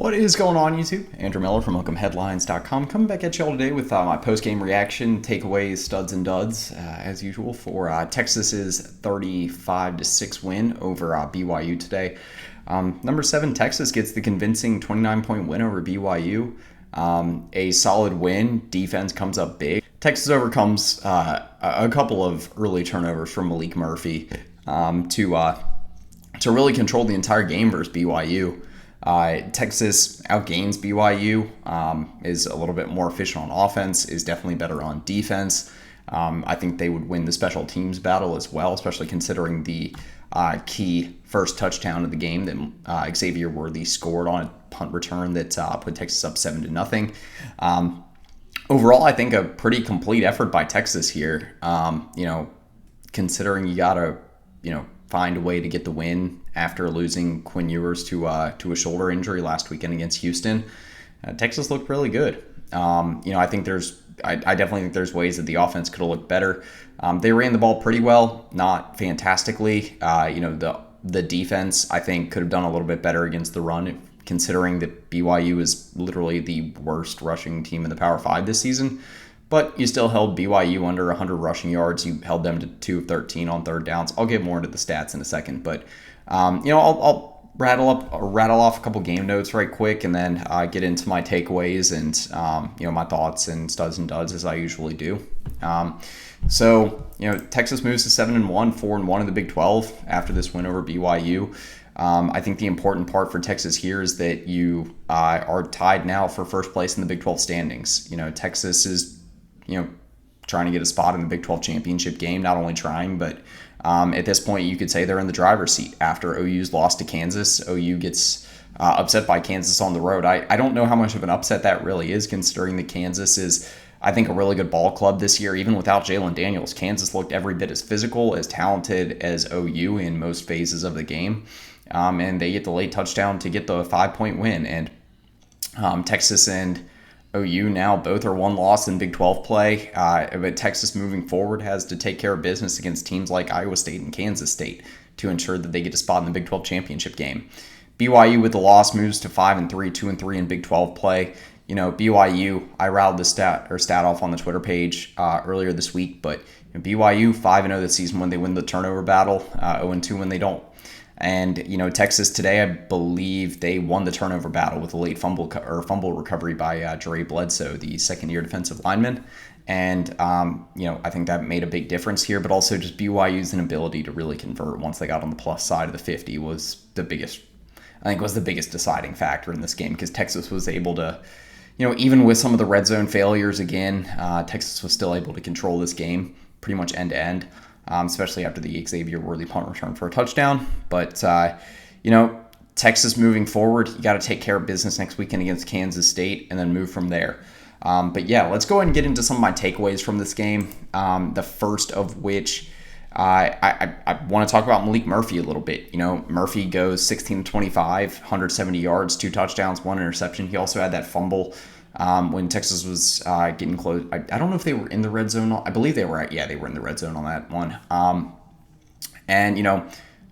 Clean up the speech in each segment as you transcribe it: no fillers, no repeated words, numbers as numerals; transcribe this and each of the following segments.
What is going on, YouTube? Andrew Miller from Hook'emHeadlines.com coming back at y'all today with my post-game reaction, takeaways, studs and duds, as usual, for Texas's 35-6 win over BYU today. Number 7, Texas gets the convincing 29-point win over BYU. A solid win. Defense comes up big. Texas overcomes a couple of early turnovers from Maalik Murphy to really control the entire game versus BYU. Texas outgains BYU, is a little bit more efficient on offense, is definitely better on defense. I think they would win the special teams battle as well, especially considering the key first touchdown of the game that Xavier Worthy scored on a punt return that put Texas up 7-0. Overall, I think a pretty complete effort by Texas here. Considering you gotta, find a way to get the win after losing Quinn Ewers to a shoulder injury last weekend against Houston. Texas looked really good. I think I definitely think there's ways that the offense could have looked better. They ran the ball pretty well, not fantastically. The defense, I think, could have done a little bit better against the run, considering that BYU is literally the worst rushing team in the Power 5 this season. But you still held BYU under 100 rushing yards. You held them to 2 of 13 on third downs. I'll get more into the stats in a second. But, I'll rattle off a couple game notes right quick and then get into my takeaways and, my thoughts and studs and duds as I usually do. Texas moves to 7-1, 4-1 in the Big 12 after this win over BYU. I think the important part for Texas here is that you are tied now for first place in the Big 12 standings. Texas is trying to get a spot in the Big 12 championship game, not only trying, but at this point you could say they're in the driver's seat. After OU's loss to Kansas, OU gets upset by Kansas on the road. I don't know how much of an upset that really is, considering that Kansas is, I think, a really good ball club this year. Even without Jalen Daniels, Kansas looked every bit as physical, as talented as OU in most phases of the game. And they get the late touchdown to get the 5-point win. And Texas and OU now both are one loss in Big 12 play, but Texas moving forward has to take care of business against teams like Iowa State and Kansas State to ensure that they get a spot in the Big 12 championship game. BYU with the loss moves to 5-3, 2-3 in Big 12 play. BYU, I rattled the stat off on the Twitter page earlier this week, but BYU 5-0 this season when they win the turnover battle, 0-2 when they don't. And, Texas today, I believe they won the turnover battle with a late fumble recovery by Jere Bledsoe, the second-year defensive lineman. And, I think that made a big difference here, but also just BYU's inability to really convert once they got on the plus side of the 50 was the biggest deciding factor in this game, because Texas was able to, even with some of the red zone failures again, Texas was still able to control this game pretty much end to end. Especially after the Xavier Worthy punt return for a touchdown. But, Texas moving forward, you got to take care of business next weekend against Kansas State and then move from there. Let's go ahead and get into some of my takeaways from this game. The first of which I want to talk about Maalik Murphy a little bit. Murphy goes 16-25, 170 yards, 2 touchdowns, 1 interception. He also had that fumble when Texas was getting close. I don't know if they were in the red zone. I believe they were. They were in the red zone on that one.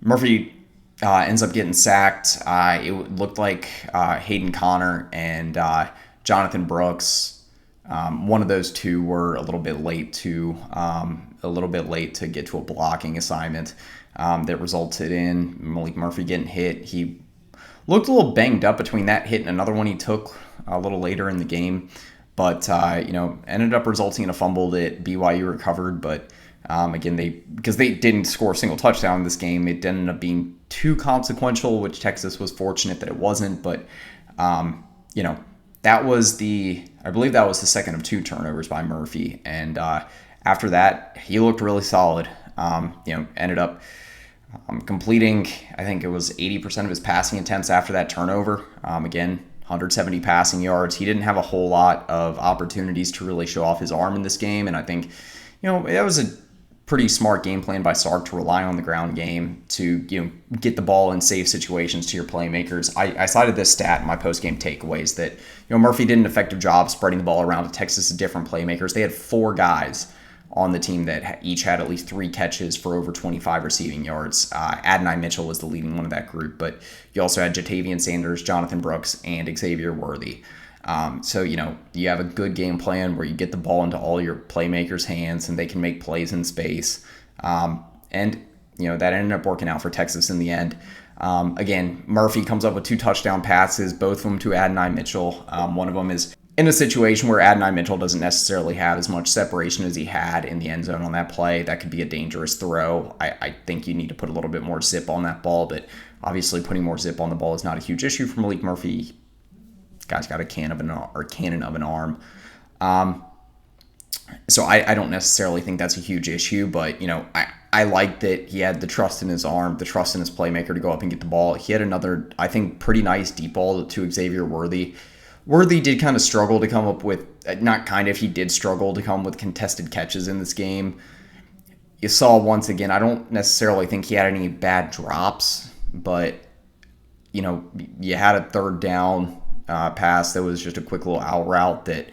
Murphy ends up getting sacked. It looked like Hayden Connor and Jonathan Brooks. One of those two were a little bit late to get to a blocking assignment that resulted in Maalik Murphy getting hit. He looked a little banged up between that hit and another one he took a little later in the game, but ended up resulting in a fumble that BYU recovered. But again, because they didn't score a single touchdown in this game, it ended up being too consequential, which Texas was fortunate that it wasn't. But I believe that was the second of 2 turnovers by Murphy, and after that he looked really solid. Ended up completing, I think it was 80% of his passing attempts after that turnover. Again, 170 passing yards. He didn't have a whole lot of opportunities to really show off his arm in this game, and I think, that was a pretty smart game plan by Sark to rely on the ground game to, get the ball in safe situations to your playmakers. I cited this stat in my post-game takeaways that, Murphy did an effective job spreading the ball around to Texas' different playmakers. They had 4 guys on the team that each had at least 3 catches for over 25 receiving yards. Adonai Mitchell was the leading one of that group, but you also had Jatavian Sanders, Jonathan Brooks, and Xavier Worthy. So, you have a good game plan where you get the ball into all your playmakers' hands and they can make plays in space. And that ended up working out for Texas in the end. Again, Murphy comes up with 2 touchdown passes, both of them to Adonai Mitchell. One of them is in a situation where Adonai Mitchell doesn't necessarily have as much separation as he had in the end zone on that play. That could be a dangerous throw. I think you need to put a little bit more zip on that ball, but obviously putting more zip on the ball is not a huge issue for Maalik Murphy. Guy's got a cannon of an arm. So I don't necessarily think that's a huge issue, but, I like that he had the trust in his arm, the trust in his playmaker to go up and get the ball. He had another, I think, pretty nice deep ball to Xavier Worthy. Worthy did kind of struggle to come up with, he did struggle to come with contested catches in this game. You saw once again, I don't necessarily think he had any bad drops, but, you had a third down pass that was just a quick little out route that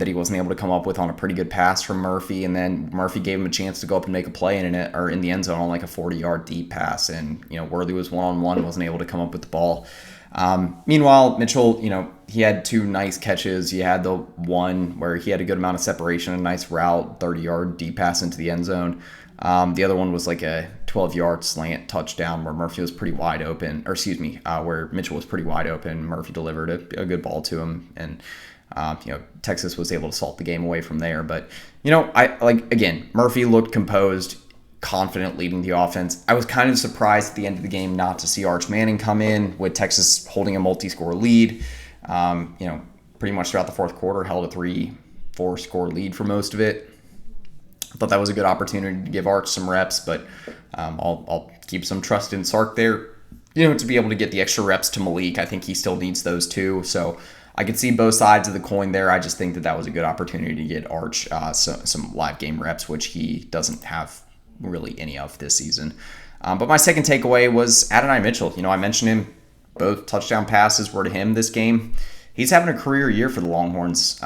he wasn't able to come up with on a pretty good pass from Murphy, and then Murphy gave him a chance to go up and make a play in the end zone on like a 40-yard deep pass, and Worthy was one-on-one, wasn't able to come up with the ball. Meanwhile, Mitchell, he had 2 nice catches. He had the one where he had a good amount of separation, a nice route, 30-yard deep pass into the end zone. The other one was like a 12-yard slant touchdown where Murphy was pretty wide open, where Mitchell was pretty wide open. Murphy delivered a good ball to him, and Texas was able to salt the game away from there. But, Murphy looked composed, confident leading the offense. I was kind of surprised at the end of the game not to see Arch Manning come in with Texas holding a multi-score lead. Pretty much throughout the fourth quarter, held a 3-4 score lead for most of it. I thought that was a good opportunity to give Arch some reps, but I'll keep some trust in Sark there, to be able to get the extra reps to Maalik. I think he still needs those too. So I could see both sides of the coin there. I just think that was a good opportunity to get Arch some live game reps, which he doesn't have really any of this season. But my second takeaway was Adonai Mitchell. I mentioned him. Both touchdown passes were to him this game. He's having a career year for the Longhorns.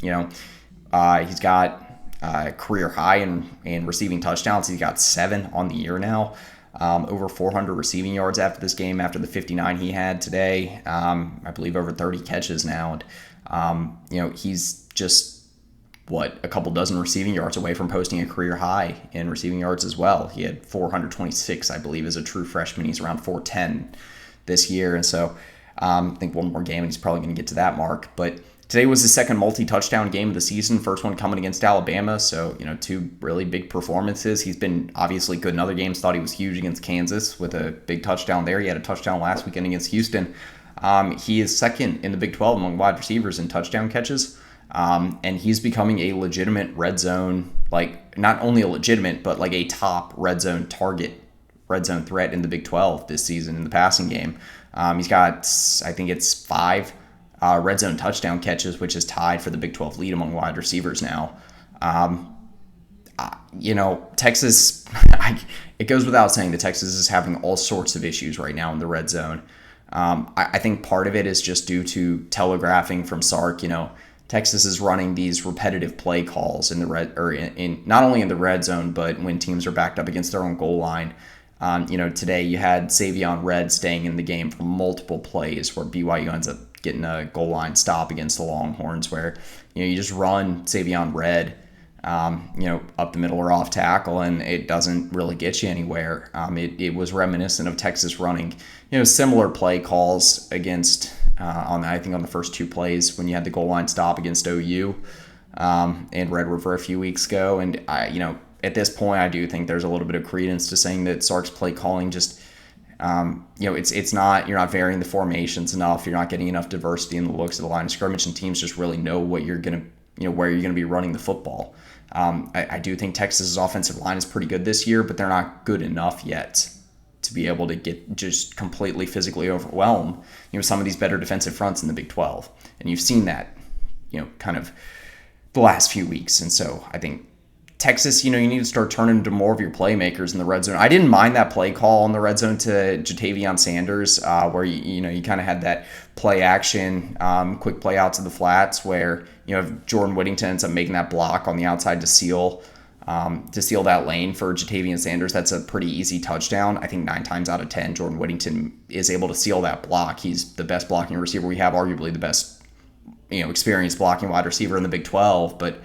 He's got a career high in receiving touchdowns. He's got 7 on the year now. Over 400 receiving yards after this game, after the 59 he had today. I believe over 30 catches now. And, he's just, a couple dozen receiving yards away from posting a career high in receiving yards as well. He had 426, I believe, as a true freshman. He's around 410 this year. And so I think one more game and he's probably going to get to that mark. But today was his second multi-touchdown game of the season, first one coming against Alabama. So, 2 really big performances. He's been obviously good in other games. Thought he was huge against Kansas with a big touchdown there. He had a touchdown last weekend against Houston. He is second in the Big 12 among wide receivers in touchdown catches. And he's becoming a legitimate red zone, not only a legitimate, but like a top red zone target, red zone threat in the Big 12 this season in the passing game. He's got, I think it's 5 red zone touchdown catches, which is tied for the Big 12 lead among wide receivers now. Texas, it goes without saying that Texas is having all sorts of issues right now in the red zone. I think part of it is just due to telegraphing from Sark. Texas is running these repetitive play calls in not only in the red zone, but when teams are backed up against their own goal line. Today you had Savion Red staying in the game for multiple plays where BYU ends up getting a goal line stop against the Longhorns, where you just run Savion Red up the middle or off tackle, and it doesn't really get you anywhere. It was reminiscent of Texas running similar play calls against on the first 2 plays when you had the goal line stop against OU and Red River a few weeks ago. And at this point, I do think there's a little bit of credence to saying that Sark's play calling just it's not, you're not varying the formations enough. You're not getting enough diversity in the looks of the line of scrimmage, and teams just really know what you're gonna where you're gonna be running the football. I do think Texas's offensive line is pretty good this year, but they're not good enough yet to be able to get just completely physically overwhelm some of these better defensive fronts in the Big 12. And you've seen that kind of the last few weeks. And so I think Texas, you need to start turning to more of your playmakers in the red zone. I didn't mind that play call in the red zone to Jatavion Sanders, where you kind of had that play action, quick play out to the flats, where if Jordan Whittington ends up making that block on the outside to seal that lane for Jatavion Sanders. That's a pretty easy touchdown. I think 9 times out of 10, Jordan Whittington is able to seal that block. He's the best blocking receiver we have, arguably the best experienced blocking wide receiver in the Big 12, but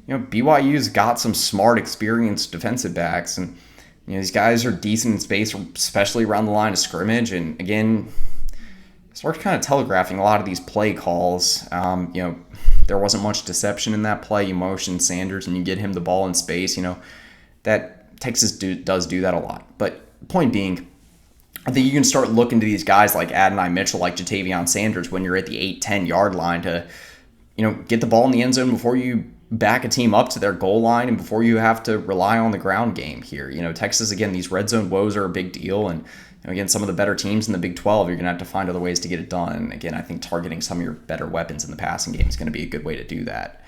BYU's got some smart, experienced defensive backs, and these guys are decent in space, especially around the line of scrimmage. And again, Stark's kind of telegraphing a lot of these play calls. There wasn't much deception in that play. You motion Sanders and you get him the ball in space. That Texas does do that a lot. But point being, I think you can start looking to these guys like Adonai Mitchell, like Jatavion Sanders, when you're at the 8-10 yard line to get the ball in the end zone before you back a team up to their goal line and before you have to rely on the ground game here. Texas, again, these red zone woes are a big deal. And again, some of the better teams in the Big 12, you're going to have to find other ways to get it done. And again, I think targeting some of your better weapons in the passing game is going to be a good way to do that.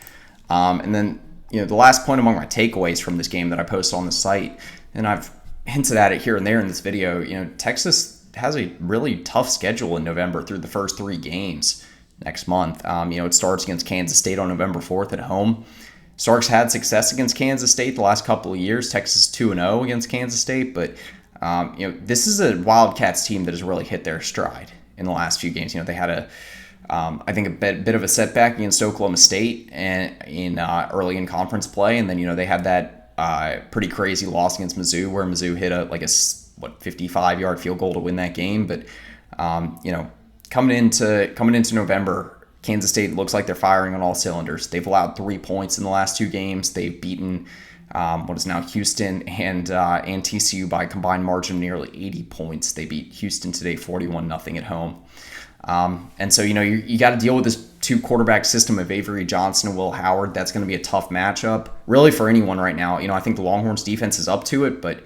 And then, the last point among my takeaways from this game that I posted on the site, and I've hinted at it here and there in this video, Texas has a really tough schedule in November through the first 3 games next month. It starts against Kansas State on November 4th at home. Starks had success against Kansas State the last couple of years. Texas 2-0 against Kansas State, but this is a Wildcats team that has really hit their stride in the last few games. They had I think a bit of a setback against Oklahoma State and in early in conference play, and then they had that pretty crazy loss against Mizzou, where Mizzou hit a 55-yard field goal to win that game. But coming into November, Kansas State looks like they're firing on all cylinders. They've allowed 3 points in the last 2 games. They've beaten what is now Houston and TCU by a combined margin of nearly 80 points. They beat Houston today 41-0 at home. And so, you got to deal with this 2-quarterback system of Avery Johnson and Will Howard. That's going to be a tough matchup, really, for anyone right now. I think the Longhorns defense is up to it, but,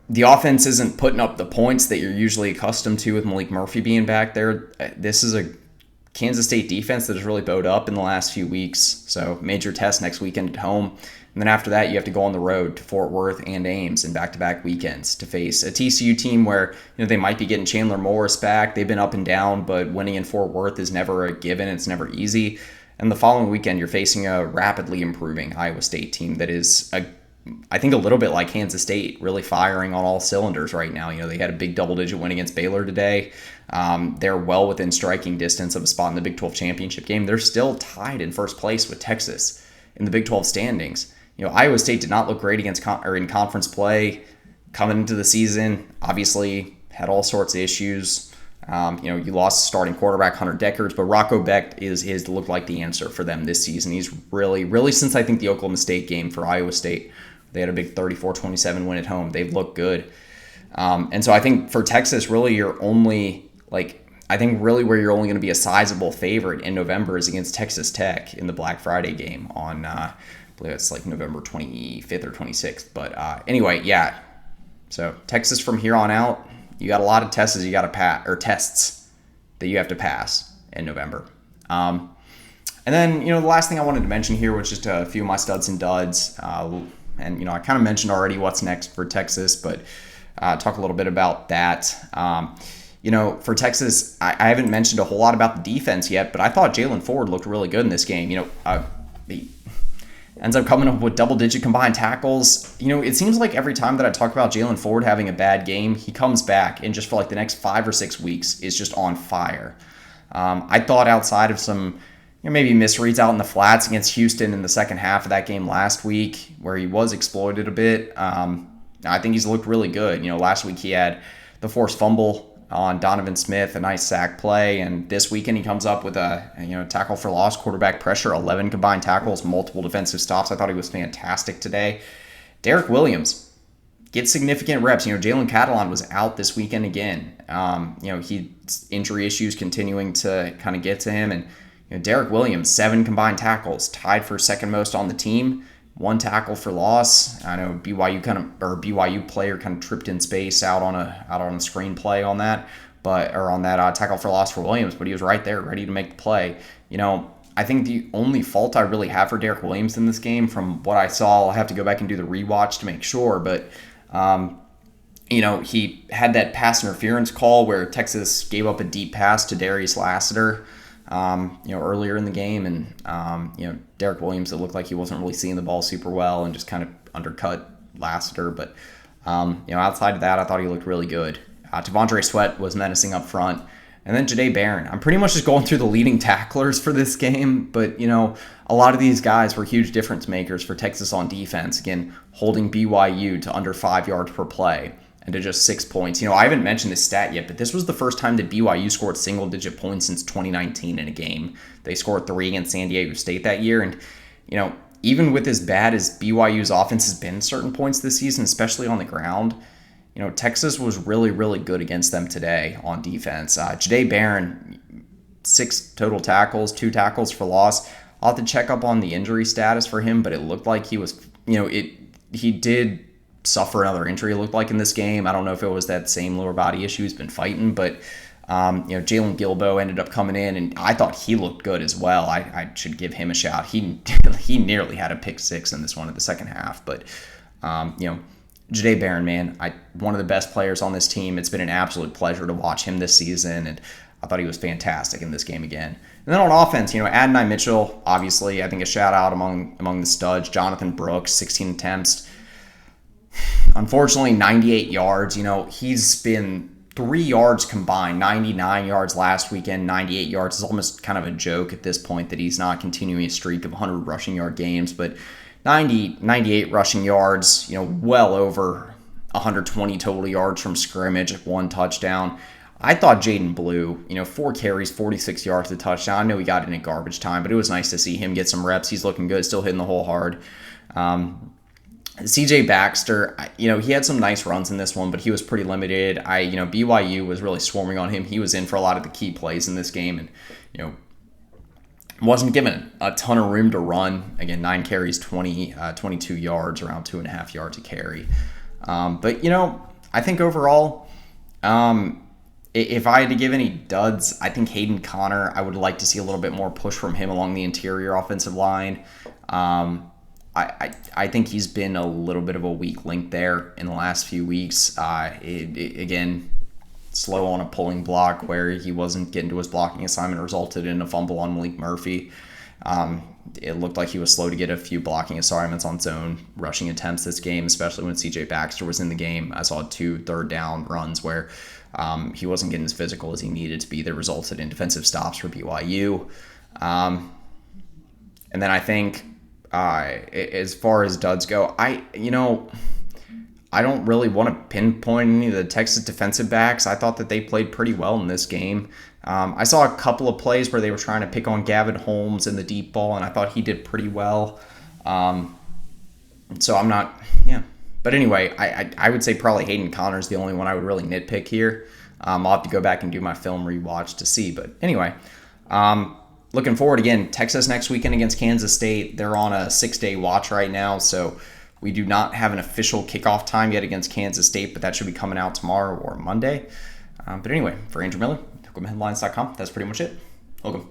the offense isn't putting up the points that you're usually accustomed to with Maalik Murphy being back there. This is a Kansas State defense that has really bowed up in the last few weeks. So major test next weekend at home. And then after that, you have to go on the road to Fort Worth and Ames in back-to-back weekends to face a TCU team where they might be getting Chandler Morris back. They've been up and down, but winning in Fort Worth is never a given. It's never easy. And the following weekend, you're facing a rapidly improving Iowa State team that is I think a little bit like Kansas State, really firing on all cylinders right now. They had a big double-digit win against Baylor today. They're well within striking distance of a spot in the Big 12 championship game. They're still tied in first place with Texas in the Big 12 standings. Iowa State did not look great against in conference play coming into the season. Obviously, had all sorts of issues. You lost starting quarterback Hunter Deckers, but Rocco Becht is looked like the answer for them this season. He's really since I think the Oklahoma State game for Iowa State. They had a big 34-27 win at home. They've looked good. And so I think for Texas, really you're only really where you're only going to be a sizable favorite in November is against Texas Tech in the Black Friday game on, I believe it's November 25th or 26th. But anyway, yeah. So Texas from here on out, you got a lot of tests you got to pass, or tests that you have to pass in November. And then, the last thing I wanted to mention here was just a few of my studs and duds. And, I kind of mentioned already what's next for Texas, but talk a little bit about that. For Texas, I haven't mentioned a whole lot about the defense yet, but I thought Jalen Ford looked really good in this game. He ends up coming up with double-digit combined tackles. It seems like every time that I talk about Jalen Ford having a bad game, he comes back and just for the next 5 or 6 weeks is just on fire. I thought outside of some maybe misreads out in the flats against Houston in the second half of that game last week where he was exploited a bit. I think he's looked really good. Last week he had the forced fumble on Donovan Smith, a nice sack play, and this weekend he comes up with a tackle for loss, quarterback pressure, 11 combined tackles, multiple defensive stops. I thought he was fantastic today. Derek Williams gets significant reps. Jalen Catalon was out this weekend again. Injury issues continuing to kind of get to him, and Derek Williams, 7 combined tackles, tied for second most on the team. 1 tackle for loss. I know BYU player kind of tripped in space out on a screen play on that, on that tackle for loss for Williams, but he was right there, ready to make the play. I think the only fault I really have for Derek Williams in this game, from what I saw, I'll have to go back and do the rewatch to make sure, but he had that pass interference call where Texas gave up a deep pass to Darius Lassiter, earlier in the game, and Derek Williams, it looked like he wasn't really seeing the ball super well and just kind of undercut Lassiter, but outside of that, I thought he looked really good. T'Vondre Sweat was menacing up front. And then Jahdae Barron. I'm pretty much just going through the leading tacklers for this game, but, a lot of these guys were huge difference makers for Texas on defense. Again, holding BYU to under 5 yards per play and to just 6 points. I haven't mentioned this stat yet, but this was the first time that BYU scored single-digit points since 2019 in a game. They scored 3 against San Diego State that year, and, even with as bad as BYU's offense has been at certain points this season, especially on the ground, Texas was really, really good against them today on defense. Jahdae Barron, 6 total tackles, 2 tackles for loss. I'll have to check up on the injury status for him, but it looked like he was, he did suffer another injury, it looked like, in this game. I don't know if it was that same lower body issue he's been fighting, but, Jalen Gilbo ended up coming in, and I thought he looked good as well. I should give him a shout. He nearly had a pick 6 in this one in the second half, but, Jahdae Barron, man, one of the best players on this team. It's been an absolute pleasure to watch him this season, and I thought he was fantastic in this game again. And then on offense, Adonai Mitchell, obviously, I think a shout out among the studs. Jonathan Brooks, 16 attempts. Unfortunately, 98 yards. He's been 3 yards combined, 99 yards last weekend, 98 yards. It's almost kind of a joke at this point that he's not continuing a streak of 100 rushing yard games, but 98 rushing yards, well over 120 total yards from scrimmage, 1 touchdown. I thought Jaden Blue, 4 carries, 46 yards to touchdown. I know he got in at garbage time, but it was nice to see him get some reps. He's looking good, still hitting the hole hard. CJ Baxter, he had some nice runs in this one, but he was pretty limited. BYU was really swarming on him. He was in for a lot of the key plays in this game, and, wasn't given a ton of room to run. Again, 9 carries, 22 yards, around 2.5 yards a carry. But, I think overall, if I had to give any duds, I think Hayden Connor, I would like to see a little bit more push from him along the interior offensive line. I think he's been a little bit of a weak link there in the last few weeks. Again, slow on a pulling block where he wasn't getting to his blocking assignment resulted in a fumble on Maalik Murphy. It looked like he was slow to get a few blocking assignments on zone rushing attempts this game, especially when CJ Baxter was in the game. I saw 2 third down runs where he wasn't getting as physical as he needed to be that resulted in defensive stops for BYU. And then I think as far as duds go, I don't really want to pinpoint any of the Texas defensive backs. I thought that they played pretty well in this game. I saw a couple of plays where they were trying to pick on Gavin Holmes in the deep ball, and I thought he did pretty well. So I'm not, But anyway, I would say probably Hayden Connor's the only one I would really nitpick here. I'll have to go back and do my film rewatch to see. But anyway, looking forward again, Texas next weekend against Kansas State. They're on a 6-day watch right now, so we do not have an official kickoff time yet against Kansas State, but that should be coming out tomorrow or Monday. But anyway, for Andrew Miller, Hook'emHeadlines.com, that's pretty much it. Welcome.